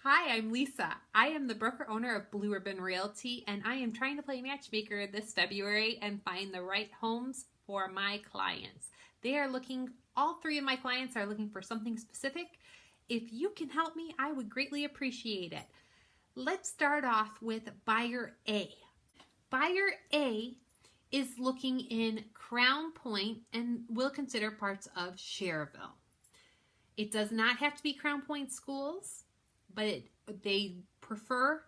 Hi, I'm Lisa. I am the broker owner of Blue Ribbon Realty, and I am trying to play matchmaker this February and find the right homes for my clients. All three of my clients are looking for something specific. If you can help me, I would greatly appreciate it. Let's start off with buyer A. Buyer A is looking in Crown Point and will consider parts of Schererville. It does not have to be Crown Point schools, but they prefer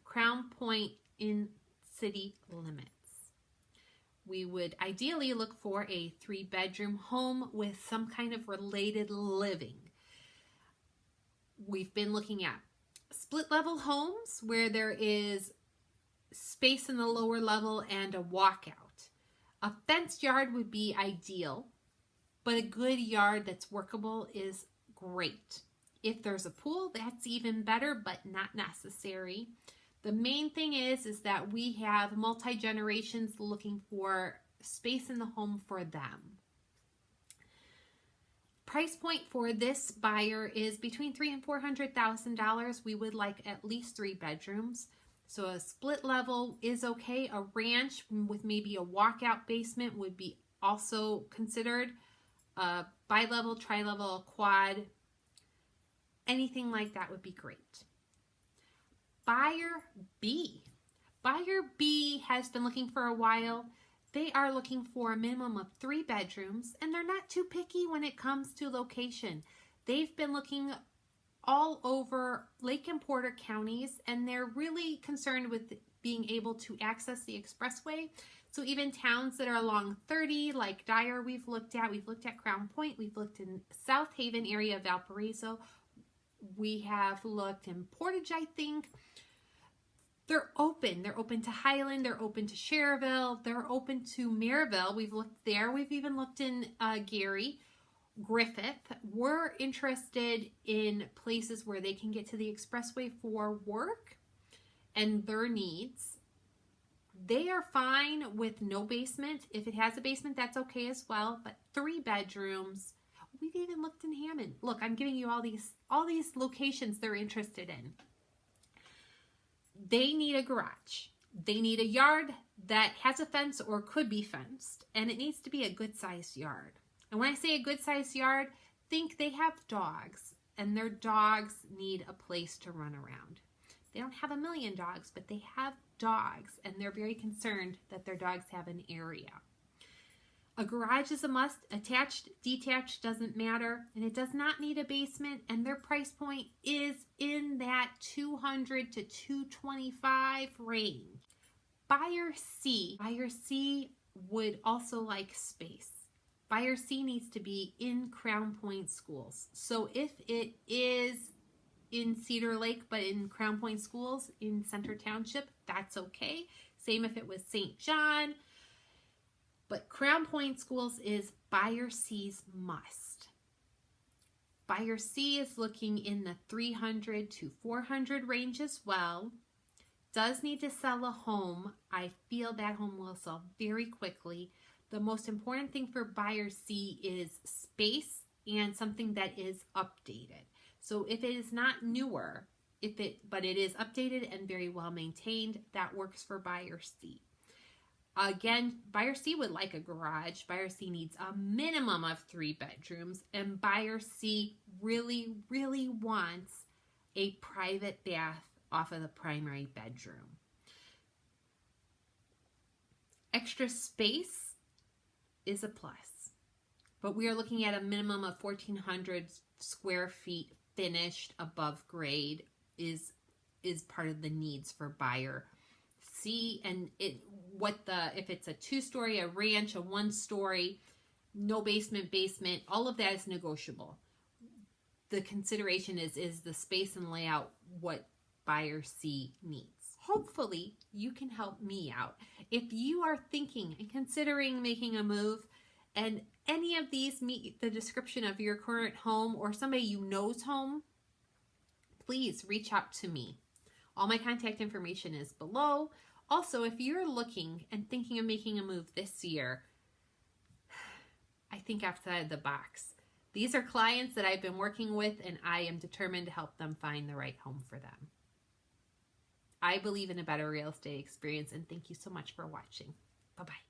Crown Point in city limits. We would ideally look for a 3-bedroom home with some kind of related living. We've been looking at split level homes where there is space in the lower level and a walkout. A fenced yard would be ideal, but a good yard that's workable is great. If there's a pool, that's even better, but not necessary. The main thing is that we have multi-generations looking for space in the home for them. Price point for this buyer is between $300,000 and $400,000. We would like at least 3 bedrooms. So a split level is okay. A ranch with maybe a walkout basement would be also considered. Bi-level, tri-level, quad, anything like that would be great. Buyer B. Buyer B has been looking for a while. They are looking for a minimum of 3 bedrooms, and they're not too picky when it comes to location. They've been looking all over Lake and Portage counties, and they're really concerned with being able to access the expressway. So even towns that are along 30, like Dyer, we've looked at Crown Point, we've looked in South Haven area of Valparaiso, we have looked in Portage, I think. They're open to Highland, they're open to Schererville, they're open to Maryville. We've looked there. We've even looked in Gary, Griffith. We're interested in places where they can get to the expressway for work and their needs. They are fine with no basement. If it has a basement, that's okay as well, but 3 bedrooms. We've even looked in Hammond. Look, I'm giving you all these locations they're interested in. They need a garage. They need a yard that has a fence or could be fenced, and it needs to be a good sized yard. And when I say a good sized yard, think they have dogs, and their dogs need a place to run around. They don't have a million dogs, but they have dogs, and they're very concerned that their dogs have an area. A garage is a must. Attached, detached, doesn't matter, and it does not need a basement, and their price point is in that $200 to $225 range. Buyer C would also like space. Buyer C needs to be in Crown Point schools. So if it is in Cedar Lake, but in Crown Point schools in Center Township, that's okay. Same if it was St. John. But Crown Point schools is buyer C's must. Buyer C is looking in the $300 to $400 range as well. Does need to sell a home. I feel that home will sell very quickly. The most important thing for buyer C is space and something that is updated. So if it is not newer, but it is updated and very well maintained, that works for buyer C. Again, buyer C would like a garage. Buyer C needs a minimum of 3 bedrooms, and buyer C really, really wants a private bath off of the primary bedroom. Extra space is a plus, but we are looking at a minimum of 1,400 square feet finished above grade is part of the needs for buyer C. And if it's a 2-story, a ranch, a 1-story, no basement, all of that is negotiable. The consideration is the space and layout what buyer C needs. Hopefully you can help me out. If you are thinking and considering making a move and any of these meet the description of your current home or somebody you know's home, please reach out to me. All my contact information is below. Also, if you're looking and thinking of making a move this year, I think outside the box. These are clients that I've been working with, and I am determined to help them find the right home for them. I believe in a better real estate experience, and thank you so much for watching. Bye-bye.